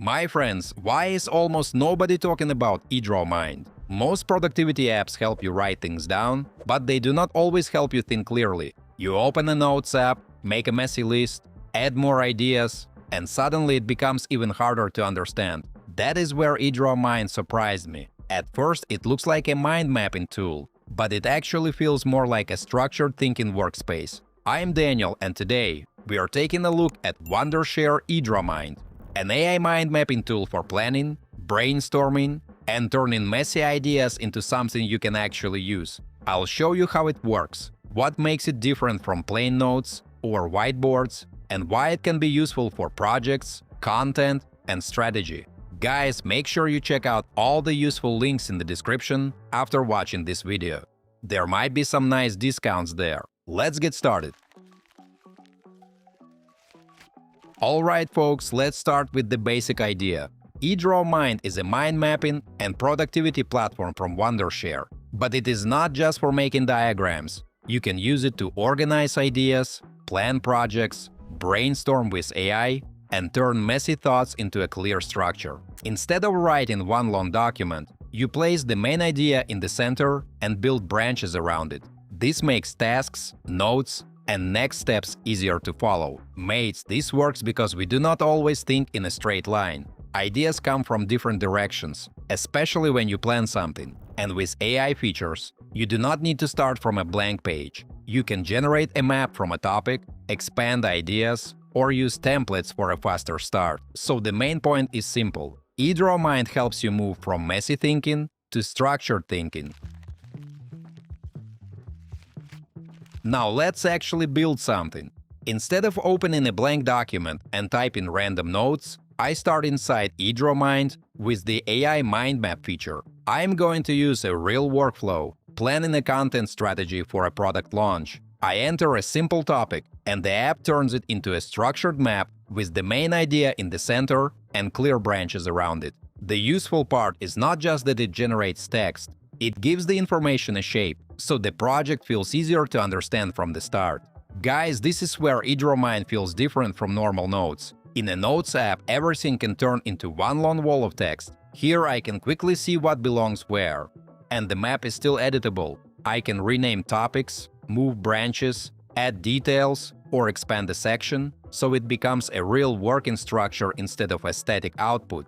My friends, why is almost nobody talking about EdrawMind? Most productivity apps help you write things down, but they do not always help you think clearly. You open a Notes app, make a messy list, add more ideas, and suddenly it becomes even harder to understand. That is where EdrawMind surprised me. At first, it looks like a mind mapping tool, but it actually feels more like a structured thinking workspace. I am Daniel, and today we are taking a look at Wondershare EdrawMind, an AI mind mapping tool for planning, brainstorming, and turning messy ideas into something you can actually use. I'll show you how it works, what makes it different from plain notes or whiteboards, and why it can be useful for projects, content, and strategy. Guys, make sure you check out all the useful links in the description after watching this video. There might be some nice discounts there. Let's get started. Alright folks, let's start with the basic idea. EdrawMind is a mind mapping and productivity platform from Wondershare. But it is not just for making diagrams. You can use it to organize ideas, plan projects, brainstorm with AI, and turn messy thoughts into a clear structure. Instead of writing one long document, you place the main idea in the center and build branches around it. This makes tasks, notes, and next steps easier to follow. Mates, this works because we do not always think in a straight line. Ideas come from different directions, especially when you plan something. And with AI features, you do not need to start from a blank page. You can generate a map from a topic, expand ideas, or use templates for a faster start. So the main point is simple. EdrawMind helps you move from messy thinking to structured thinking. Now let's actually build something. Instead of opening a blank document and typing random notes, I start inside EdrawMind with the AI mind map feature. I am going to use a real workflow, planning a content strategy for a product launch. I enter a simple topic, and the app turns it into a structured map with the main idea in the center and clear branches around it. The useful part is not just that it generates text, it gives the information a shape, so the project feels easier to understand from the start. Guys, this is where EdrawMind feels different from normal notes. In a Notes app, everything can turn into one long wall of text. Here I can quickly see what belongs where. And the map is still editable. I can rename topics, move branches, add details, or expand a section, so it becomes a real working structure instead of a static output.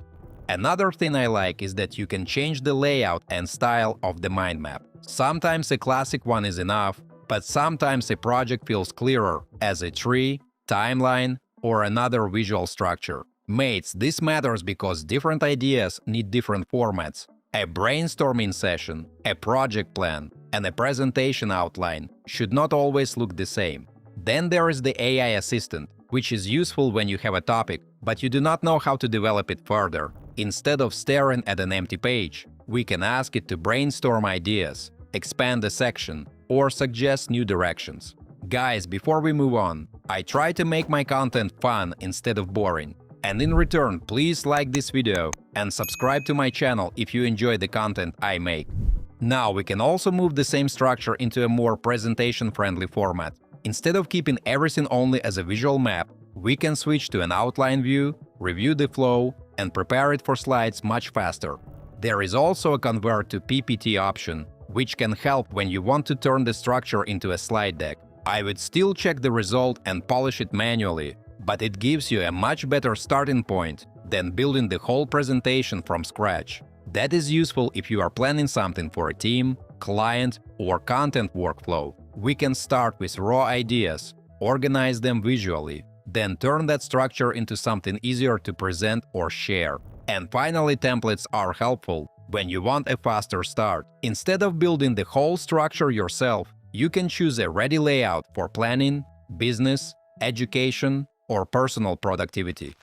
Another thing I like is that you can change the layout and style of the mind map. Sometimes a classic one is enough, but sometimes a project feels clearer as a tree, timeline, or another visual structure. Mates, this matters because different ideas need different formats. A brainstorming session, a project plan, and a presentation outline should not always look the same. Then there is the AI assistant, which is useful when you have a topic, but you do not know how to develop it further. Instead of staring at an empty page, we can ask it to brainstorm ideas, expand a section, or suggest new directions. Guys, before we move on, I try to make my content fun instead of boring. And in return, please like this video and subscribe to my channel if you enjoy the content I make. Now we can also move the same structure into a more presentation-friendly format. Instead of keeping everything only as a visual map, we can switch to an outline view, review the flow, and prepare it for slides much faster. There is also a convert to PPT option, which can help when you want to turn the structure into a slide deck. I would still check the result and polish it manually, but it gives you a much better starting point than building the whole presentation from scratch. That is useful if you are planning something for a team, client, or content workflow. We can start with raw ideas, organize them visually, then turn that structure into something easier to present or share. And finally, templates are helpful when you want a faster start. Instead of building the whole structure yourself, you can choose a ready layout for planning, business, education, or personal productivity.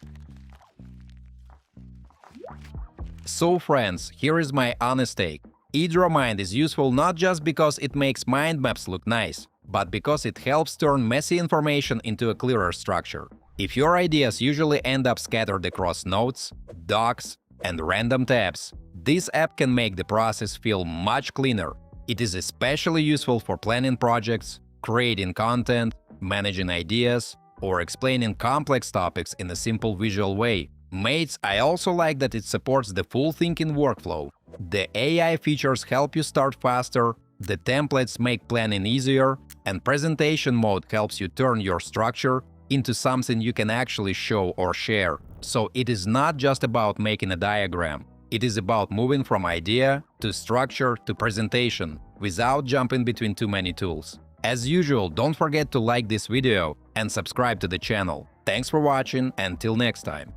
So friends, here is my honest take. EdrawMind is useful not just because it makes mind maps look nice, but because it helps turn messy information into a clearer structure. If your ideas usually end up scattered across notes, docs, and random tabs, this app can make the process feel much cleaner. It is especially useful for planning projects, creating content, managing ideas, or explaining complex topics in a simple visual way. Mates, I also like that it supports the full thinking workflow. The AI features help you start faster, the templates make planning easier, and presentation mode helps you turn your structure into something you can actually show or share. So it is not just about making a diagram. It is about moving from idea to structure to presentation without jumping between too many tools. As usual, don't forget to like this video and subscribe to the channel. Thanks for watching, and till next time.